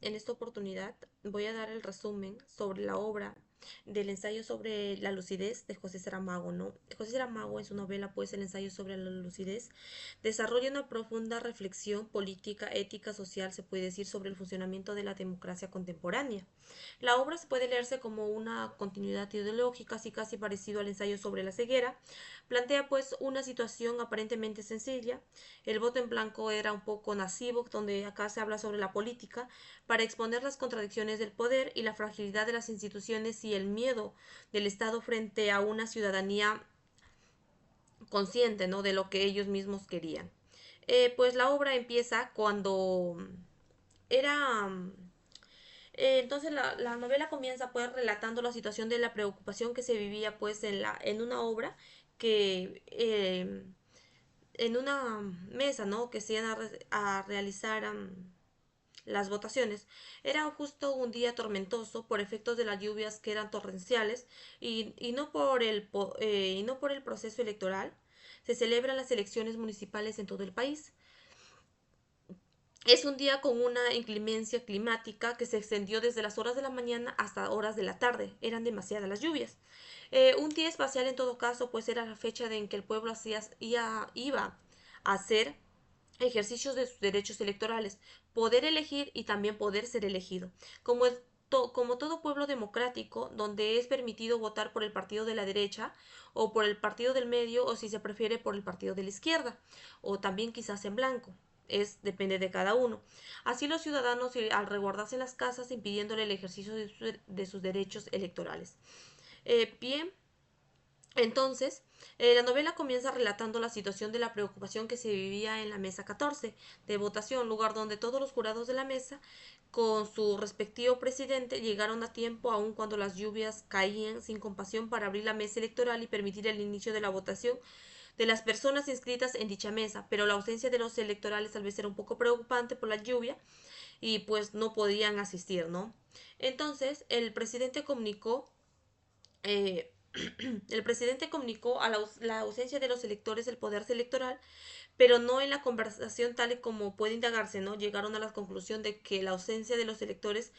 En esta oportunidad voy a dar el resumen sobre la obra del ensayo sobre la lucidez de José Saramago, ¿no? José Saramago en su novela, pues, el ensayo sobre la lucidez, desarrolla una profunda reflexión política, ética, social, se puede decir, sobre el funcionamiento de la democracia contemporánea. La obra se puede leerse como una continuidad ideológica, así casi parecido al ensayo sobre la ceguera. Plantea pues una situación aparentemente sencilla. El voto en blanco era un poco nocivo, donde acá se habla sobre la política, para exponer las contradicciones del poder y la fragilidad de las instituciones y el miedo del Estado frente a una ciudadanía consciente, ¿no?, de lo que ellos mismos querían. Pues la obra empieza cuando era entonces la novela comienza pues relatando la situación de la preocupación que se vivía pues en una obra que en una mesa, ¿no?, que se iban a realizar las votaciones. Era justo un día tormentoso por efectos de las lluvias que eran torrenciales y no por y no por el proceso electoral. Se celebran las elecciones municipales en todo el país. Es un día con una inclemencia climática que se extendió desde las horas de la mañana hasta horas de la tarde. Eran demasiadas las lluvias. Un día espacial en todo caso, pues era la fecha en que el pueblo iba a hacer ejercicios de sus derechos electorales, poder elegir y también poder ser elegido. Como todo pueblo democrático, donde es permitido votar por el partido de la derecha o por el partido del medio o si se prefiere por el partido de la izquierda o también quizás en blanco. Depende de cada uno. Así los ciudadanos al resguardarse en las casas impidiéndole el ejercicio de sus derechos electorales. Bien, entonces, la novela comienza relatando la situación de la preocupación que se vivía en la mesa 14 de votación, lugar donde todos los jurados de la mesa, con su respectivo presidente, llegaron a tiempo aun cuando las lluvias caían sin compasión para abrir la mesa electoral y permitir el inicio de la votación de las personas inscritas en dicha mesa, pero la ausencia de los electorales tal vez era un poco preocupante por la lluvia y pues no podían asistir, ¿no? Entonces, eh, el presidente comunicó a la ausencia de los electores del poder electoral, pero no en la conversación tal y como puede indagarse, ¿no? Llegaron a la conclusión de que la ausencia de los electores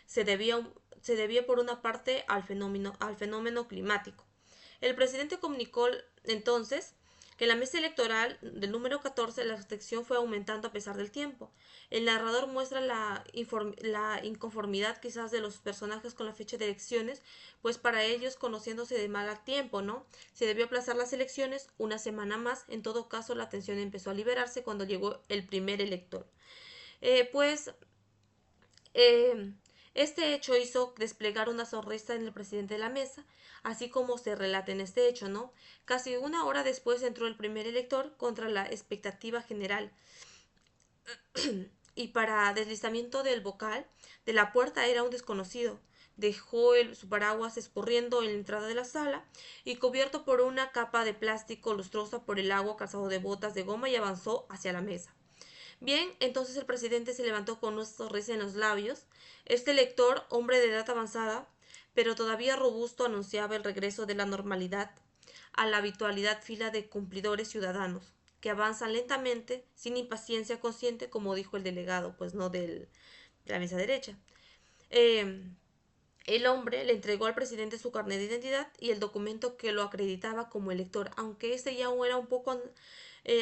se debía, se debía por una parte al fenómeno climático. El presidente comunicó entonces que en la mesa electoral del número 14 la restricción fue aumentando a pesar del tiempo. El narrador muestra la inconformidad quizás de los personajes con la fecha de elecciones, pues para ellos, conociéndose de mal al tiempo, ¿no? Se debió aplazar las elecciones una semana más. En todo caso, la tensión empezó a liberarse cuando llegó el primer elector. Pues eh, este hecho hizo desplegar una sonrisa en el presidente de la mesa, así como se relata en este hecho, ¿no? Casi una hora después entró el primer elector contra la expectativa general y para deslizamiento del vocal de la puerta era un desconocido. Dejó su paraguas escurriendo en la entrada de la sala y cubierto por una capa de plástico lustrosa por el agua, calzado de botas de goma y avanzó hacia la mesa. Bien, entonces el presidente se levantó con una sonrisa en los labios. Este lector, hombre de edad avanzada, pero todavía robusto, anunciaba el regreso de la normalidad a la habitualidad fila de cumplidores ciudadanos, que avanzan lentamente, sin impaciencia consciente, como dijo el delegado, pues no de la mesa derecha. Eh, el hombre le entregó al presidente su carnet de identidad y el documento que lo acreditaba como elector, aunque este ya era un poco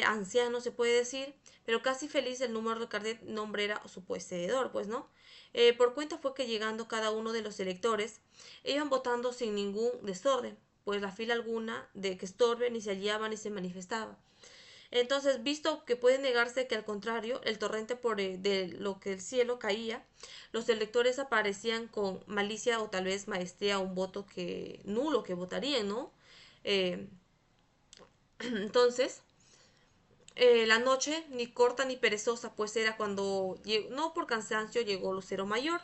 anciano, se puede decir, pero casi feliz el número de carnet nombre era su poseedor, pues no. Por cuenta fue que llegando cada uno de los electores, iban votando sin ningún desorden, pues la fila alguna de que estorbe ni se hallaba ni se manifestaba. Entonces, visto que puede negarse que al contrario, el torrente de lo que el cielo caía, los electores aparecían con malicia o tal vez maestría un voto que nulo que votarían, ¿no? Eh, entonces, la noche ni corta ni perezosa, pues era cuando, no por cansancio, llegó Lucero Mayor,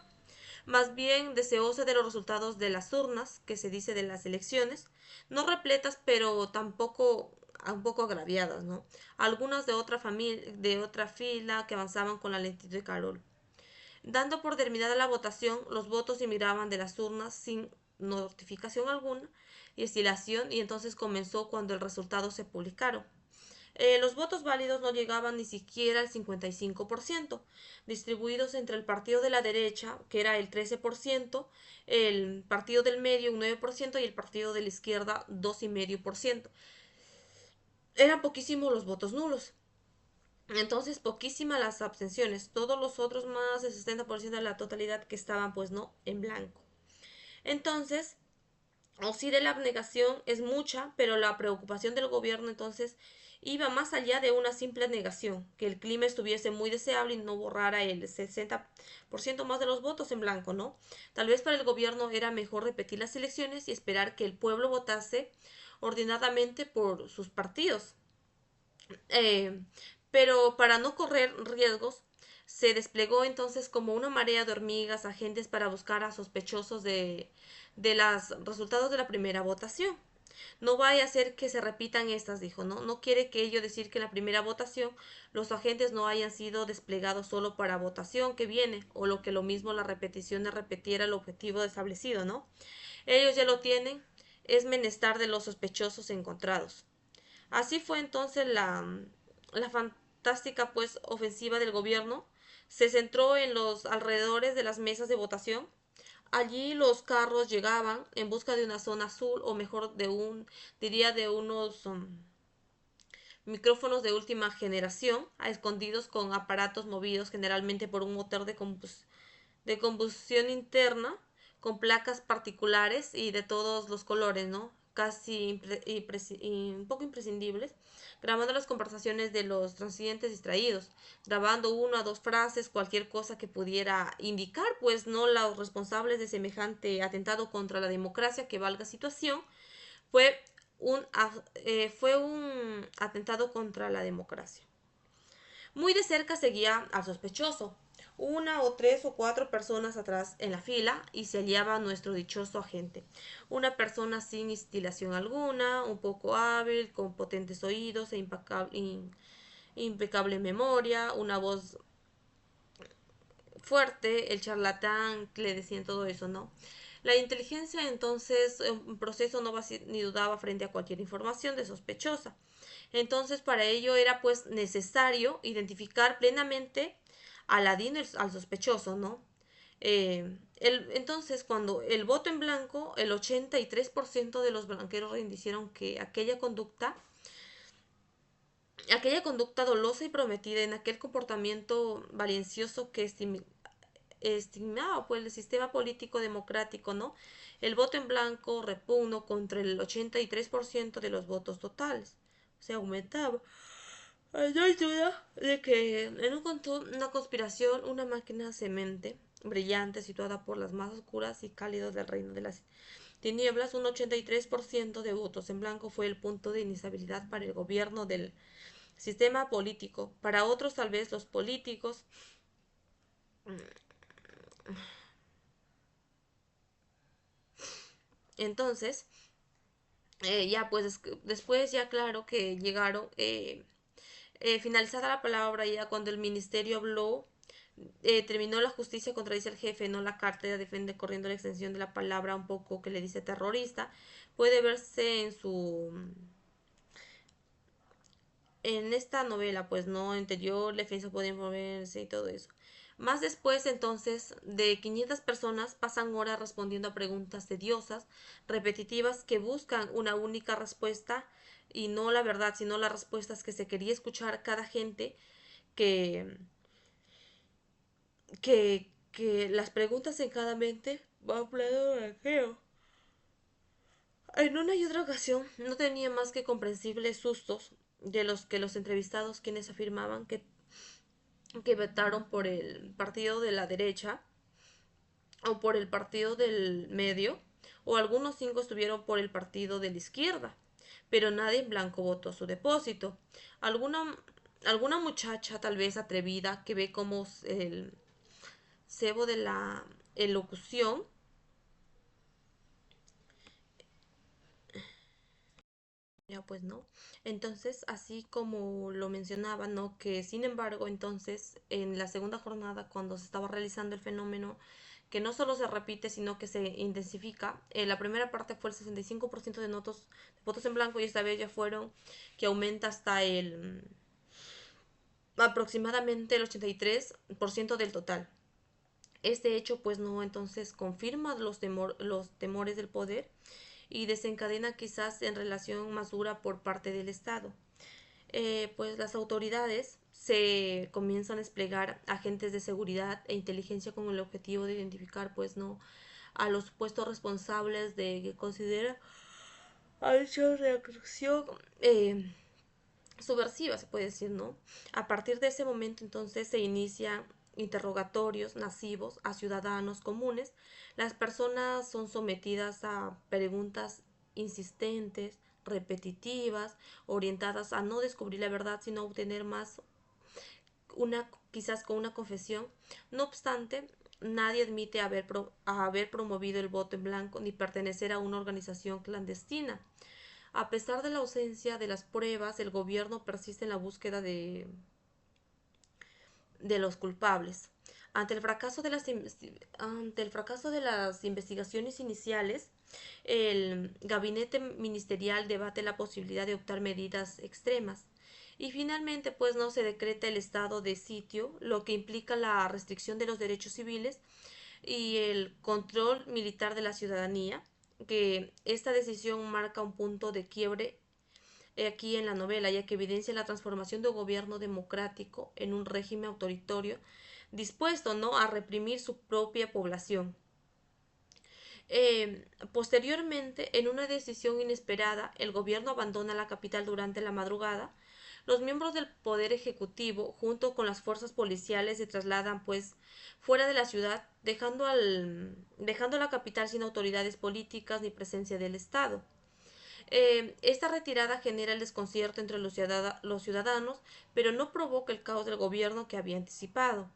más bien deseosa de los resultados de las urnas, que se dice de las elecciones, no repletas, pero tampoco un poco agraviadas, ¿no? Algunas de otra familia, de otra fila que avanzaban con la lentitud de Carol. Dando por terminada la votación, los votos emigraban de las urnas sin notificación alguna y estilación, y entonces comenzó cuando el resultado se publicaron. Los votos válidos no llegaban ni siquiera al 55%, distribuidos entre el partido de la derecha, que era el 13%, el partido del medio un 9% y el partido de la izquierda 2,5%. Eran poquísimos los votos nulos. Entonces, poquísimas las abstenciones. Todos los otros, más del 60% de la totalidad, que estaban, pues no, en blanco. Entonces, o sí, de la abnegación es mucha, pero la preocupación del gobierno entonces iba más allá de una simple negación, que el clima estuviese muy deseable y no borrara el 60% más de los votos en blanco, ¿no? Tal vez para el gobierno era mejor repetir las elecciones y esperar que el pueblo votase ordenadamente por sus partidos. Eh, pero para no correr riesgos, se desplegó entonces como una marea de hormigas agentes para buscar a sospechosos de los resultados de la primera votación. No vaya a ser que se repitan estas, dijo, ¿no? No quiere que ello decir que en la primera votación los agentes no hayan sido desplegados solo para votación que viene, o lo que lo mismo la repetición de repetir el objetivo establecido, ¿no? Ellos ya lo tienen, es menester de los sospechosos encontrados. Así fue entonces la fantástica pues ofensiva del gobierno. Se centró en los alrededores de las mesas de votación. Allí los carros llegaban en busca de una zona azul, o mejor diría de unos micrófonos de última generación, a escondidos con aparatos movidos generalmente por un motor de combustión interna, con placas particulares y de todos los colores, ¿no? Casi un poco imprescindibles, grabando las conversaciones de los transidentes distraídos, grabando una o dos frases, cualquier cosa que pudiera indicar, pues no los responsables de semejante atentado contra la democracia, que valga situación, fue fue un atentado contra la democracia. Muy de cerca seguía al sospechoso, una o tres o cuatro personas atrás en la fila, y se hallaba nuestro dichoso agente. Una persona sin instilación alguna, un poco hábil, con potentes oídos e impecable memoria, una voz fuerte, el charlatán que le decían todo eso, ¿no? La inteligencia entonces en proceso no ni dudaba frente a cualquier información de sospechosa. Entonces para ello era pues necesario identificar plenamente al ladino al sospechoso, ¿no? Entonces cuando el voto en blanco, el 83% de los blanqueros reindicieron que aquella conducta dolosa y prometida en aquel comportamiento valencioso que estimaba pues el sistema político democrático, ¿no? El voto en blanco repugno contra el 83% de los votos totales. Se aumentaba. No hay duda de que en una conspiración, una máquina semente brillante situada por las más oscuras y cálidos del reino de las tinieblas, un 83% de votos en blanco fue el punto de inestabilidad para el gobierno del sistema político. Para otros, tal vez los políticos. Entonces, ya pues después ya claro que llegaron, finalizada la palabra, ya cuando el ministerio habló, terminó la justicia, contradice el jefe, no la carta, ya defiende corriendo la extensión de la palabra un poco que le dice terrorista, puede verse en esta novela, pues no anterior, la defensa puede informarse y todo eso. Más después, entonces, de 500 personas pasan horas respondiendo a preguntas tediosas, repetitivas, que buscan una única respuesta, y no la verdad, sino las respuestas que se quería escuchar cada gente, que, que las preguntas en cada mente va hablando de aquello. En una y otra ocasión no tenía más que comprensibles sustos de los que los entrevistados, quienes afirmaban que votaron por el partido de la derecha o por el partido del medio, o algunos 5 estuvieron por el partido de la izquierda, pero nadie en blanco votó su depósito. Alguna, alguna muchacha tal vez atrevida que ve como el cebo de la elocución. Ya pues no. Entonces, así como lo mencionaba, ¿no? Que sin embargo, entonces, en la segunda jornada, cuando se estaba realizando el fenómeno que no solo se repite, sino que se intensifica. La primera parte fue el 65% de votos en blanco, y esta vez ya fueron que aumenta hasta el aproximadamente el 83% del total. Este hecho pues no entonces confirma los temores del poder y desencadena quizás en relación más dura por parte del Estado. Pues las autoridades se comienzan a desplegar agentes de seguridad e inteligencia con el objetivo de identificar pues no a los supuestos responsables de que considera hechos de acción subversiva, se puede decir, ¿no? A partir de ese momento entonces se inician interrogatorios masivos a ciudadanos comunes. Las personas son sometidas a preguntas insistentes, repetitivas, orientadas a no descubrir la verdad, sino a obtener más quizás con una confesión. No obstante, nadie admite haber promovido el voto en blanco ni pertenecer a una organización clandestina. A pesar de la ausencia de las pruebas, el gobierno persiste en la búsqueda de los culpables. Ante el fracaso de las investigaciones iniciales, el gabinete ministerial debate la posibilidad de optar medidas extremas. Y finalmente, pues no se decreta el estado de sitio, lo que implica la restricción de los derechos civiles y el control militar de la ciudadanía, que esta decisión marca un punto de quiebre aquí en la novela, ya que evidencia la transformación de un gobierno democrático en un régimen autoritario dispuesto ¿no? a reprimir su propia población. Posteriormente, en una decisión inesperada, el gobierno abandona la capital durante la madrugada. Los miembros del poder ejecutivo, junto con las fuerzas policiales, se trasladan pues fuera de la ciudad, dejando la capital sin autoridades políticas ni presencia del Estado. Esta retirada genera el desconcierto entre los ciudadanos, pero no provoca el caos del gobierno que había anticipado,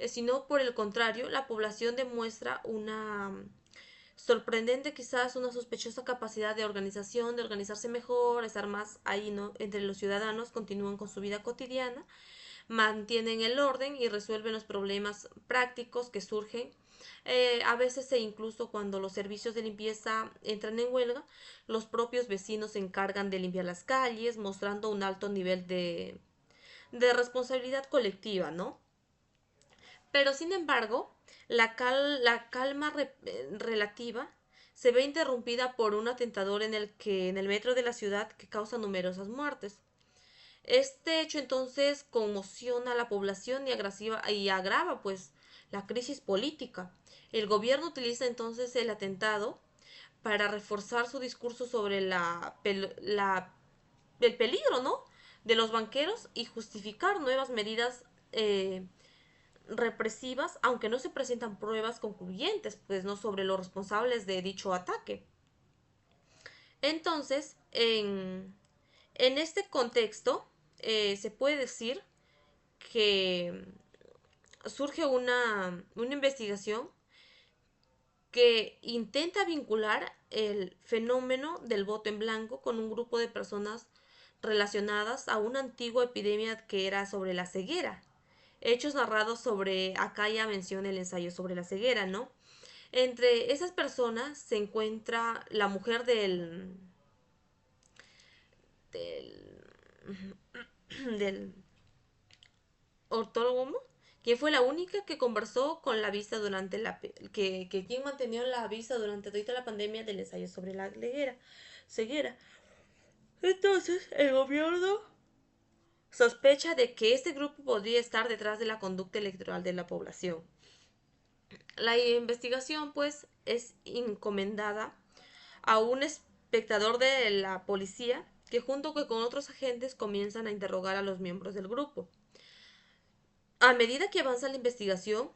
sino por el contrario, la población demuestra una sorprendente, quizás una sospechosa capacidad de organización, de organizarse mejor, estar más ahí, ¿no? Entre los ciudadanos, continúan con su vida cotidiana, mantienen el orden y resuelven los problemas prácticos que surgen. A veces incluso cuando los servicios de limpieza entran en huelga, los propios vecinos se encargan de limpiar las calles, mostrando un alto nivel de responsabilidad colectiva, ¿no? Pero sin embargo, la calma relativa se ve interrumpida por un atentador en el metro de la ciudad que causa numerosas muertes. Este hecho entonces conmociona a la población y agrava pues la crisis política. El gobierno utiliza entonces el atentado para reforzar su discurso sobre el peligro, ¿no? De los banqueros y justificar nuevas medidas represivas, aunque no se presentan pruebas concluyentes, pues no sobre los responsables de dicho ataque. Entonces, en este contexto, se puede decir que surge una investigación que intenta vincular el fenómeno del voto en blanco con un grupo de personas relacionadas a una antigua epidemia que era sobre la ceguera. Hechos narrados sobre, acá ya menciona el ensayo sobre la ceguera, ¿no? Entre esas personas se encuentra la mujer del, del ortólogo, quien fue la única que conversó con la vista durante que quien mantenió la vista durante toda la pandemia del ensayo sobre la ceguera. Entonces, el gobierno sospecha de que este grupo podría estar detrás de la conducta electoral de la población. La investigación, pues, es encomendada a un espectador de la policía que junto con otros agentes comienzan a interrogar a los miembros del grupo. A medida que avanza la investigación,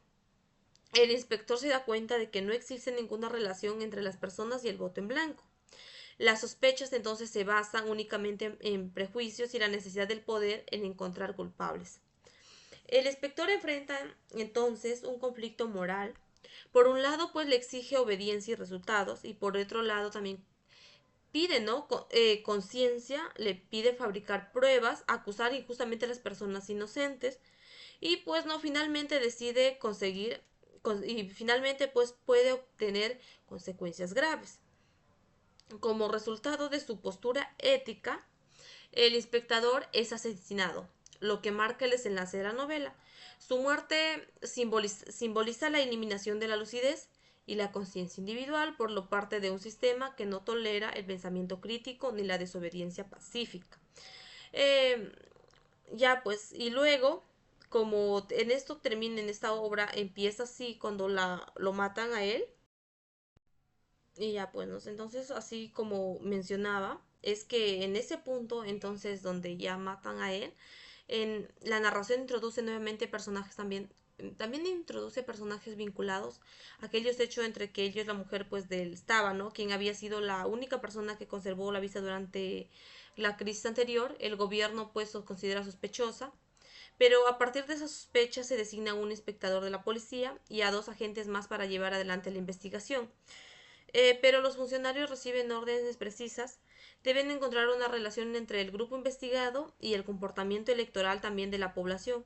el inspector se da cuenta de que no existe ninguna relación entre las personas y el voto en blanco. Las sospechas entonces se basan únicamente en prejuicios y la necesidad del poder en encontrar culpables. El inspector enfrenta entonces un conflicto moral. Por un lado, pues le exige obediencia y resultados, y por otro lado también pide, ¿no? Conciencia, le pide fabricar pruebas, acusar injustamente a las personas inocentes, y pues no, finalmente decide conseguir y finalmente pues puede obtener consecuencias graves. Como resultado de su postura ética, el inspector es asesinado, lo que marca el desenlace de la novela. Su muerte simboliza la eliminación de la lucidez y la conciencia individual por lo parte de un sistema que no tolera el pensamiento crítico ni la desobediencia pacífica. Eh, ya pues, y luego, como en esto termina, en esta obra, empieza así cuando lo matan a él. Y ya pues, ¿no? Entonces, así como mencionaba, es que en ese punto, entonces, donde ya matan a él, en la narración introduce nuevamente personajes también introduce personajes vinculados a aquellos hechos entre que ellos la mujer pues del estaba, ¿no? Quien había sido la única persona que conservó la vista durante la crisis anterior, el gobierno pues lo considera sospechosa, pero a partir de esa sospecha se designa un inspector de la policía y a dos agentes más para llevar adelante la investigación. Pero los funcionarios reciben órdenes precisas, deben encontrar una relación entre el grupo investigado y el comportamiento electoral también de la población.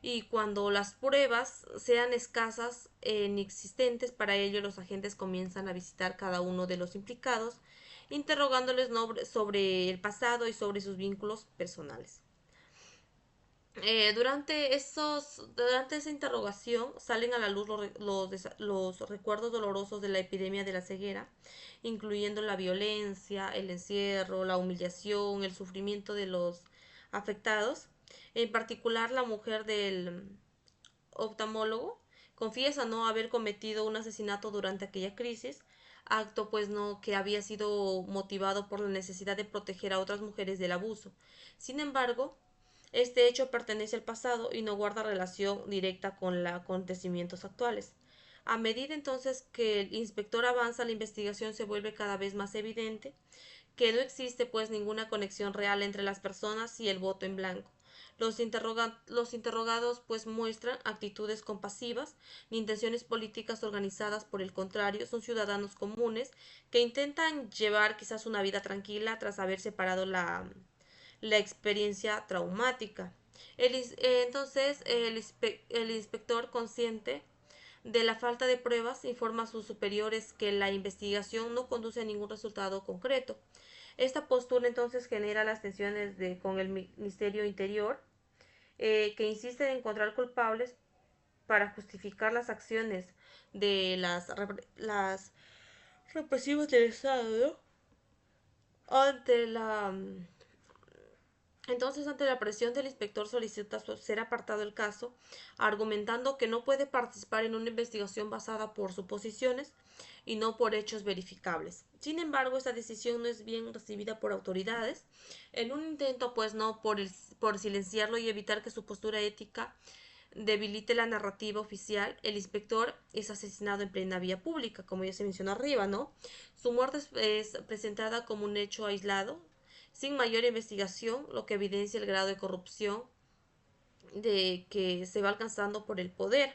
Y cuando las pruebas sean escasas e inexistentes, para ello los agentes comienzan a visitar cada uno de los implicados, interrogándoles sobre el pasado y sobre sus vínculos personales. Durante esa interrogación salen a la luz los recuerdos dolorosos de la epidemia de la ceguera, incluyendo la violencia, el encierro, la humillación, el sufrimiento de los afectados. En particular, la mujer del oftalmólogo confiesa no haber cometido un asesinato durante aquella crisis, acto pues no que había sido motivado por la necesidad de proteger a otras mujeres del abuso. Sin embargo, este hecho pertenece al pasado y no guarda relación directa con los acontecimientos actuales. A medida entonces que el inspector avanza, la investigación se vuelve cada vez más evidente que no existe pues ninguna conexión real entre las personas y el voto en blanco. Los interrogados pues muestran actitudes compasivas, ni intenciones políticas organizadas, por el contrario, son ciudadanos comunes que intentan llevar quizás una vida tranquila tras haber separado la experiencia traumática. Entonces, el inspector, consciente de la falta de pruebas, informa a sus superiores que la investigación no conduce a ningún resultado concreto. Esta postura entonces genera las tensiones con el Ministerio Interior, que insiste en encontrar culpables para justificar las acciones de las represivas del Estado, ¿no? Ante la presión del inspector solicita ser apartado del caso, argumentando que no puede participar en una investigación basada por suposiciones y no por hechos verificables. Sin embargo, esta decisión no es bien recibida por autoridades. En un intento, pues no, por silenciarlo y evitar que su postura ética debilite la narrativa oficial, el inspector es asesinado en plena vía pública, como ya se mencionó arriba, ¿no? Su muerte es presentada como un hecho aislado, sin mayor investigación, lo que evidencia el grado de corrupción de que se va alcanzando por el poder.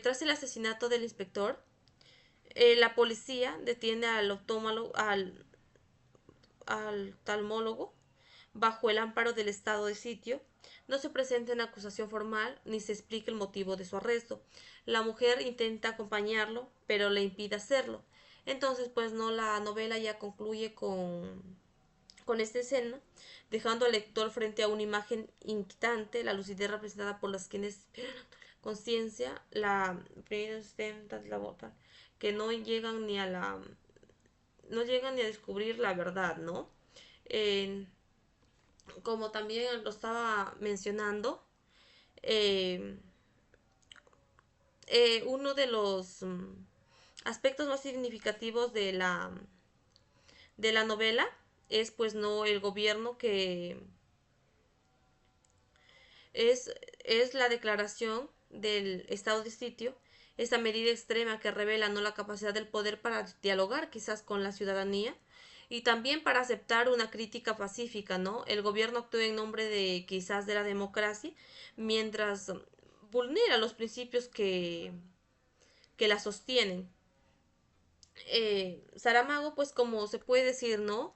Tras el asesinato del inspector, la policía detiene al talmólogo bajo el amparo del estado de sitio. No se presenta una acusación formal ni se explica el motivo de su arresto. La mujer intenta acompañarlo, pero le impide hacerlo. Entonces, pues no, la novela ya concluye con esta escena, dejando al lector frente a una imagen inquietante, la lucidez representada por las quienes conciencia, la que no llegan ni a descubrir la verdad, ¿no? Eh, Como también lo estaba mencionando, eh, uno de los aspectos más significativos de la novela es pues no el gobierno que es, es la declaración del estado de sitio, esta medida extrema que revela no la capacidad del poder para dialogar quizás con la ciudadanía y también para aceptar una crítica pacífica, ¿no? El gobierno actúa en nombre de quizás de la democracia, mientras vulnera los principios que la sostienen. Saramago, pues como se puede decir, ¿no?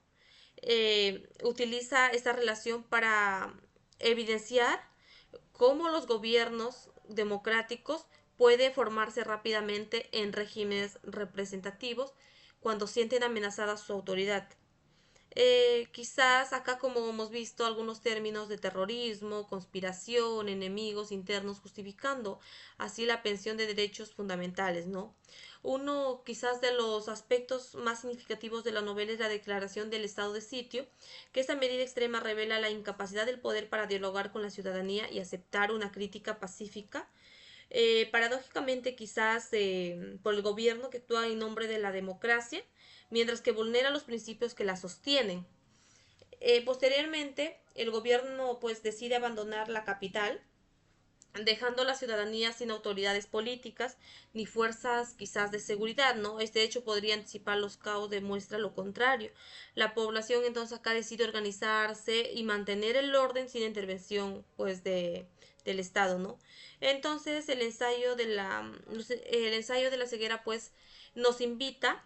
Utiliza esta relación para evidenciar cómo los gobiernos democráticos puede formarse rápidamente en regímenes representativos cuando sienten amenazada su autoridad. Quizás acá como hemos visto algunos términos de terrorismo, conspiración, enemigos internos, justificando así la pensión de derechos fundamentales, ¿no? Uno quizás de los aspectos más significativos de la novela es la declaración del estado de sitio, que esta medida extrema revela la incapacidad del poder para dialogar con la ciudadanía y aceptar una crítica pacífica. Paradójicamente quizás por el gobierno que actúa en nombre de la democracia, mientras que vulnera los principios que la sostienen. Posteriormente, el gobierno pues decide abandonar la capital, dejando a la ciudadanía sin autoridades políticas ni fuerzas quizás de seguridad, ¿no? Este hecho podría anticipar los caos, demuestra lo contrario. La población entonces acá decide organizarse y mantener el orden sin intervención pues del Estado, ¿no? Entonces el ensayo de la ceguera pues nos invita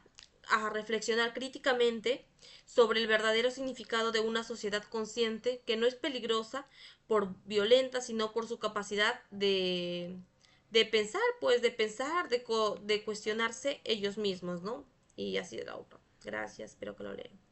a reflexionar críticamente sobre el verdadero significado de una sociedad consciente que no es peligrosa por violenta, sino por su capacidad de pensar, pues de pensar, de cuestionarse ellos mismos, ¿no? Y así era. Gracias, espero que lo lean.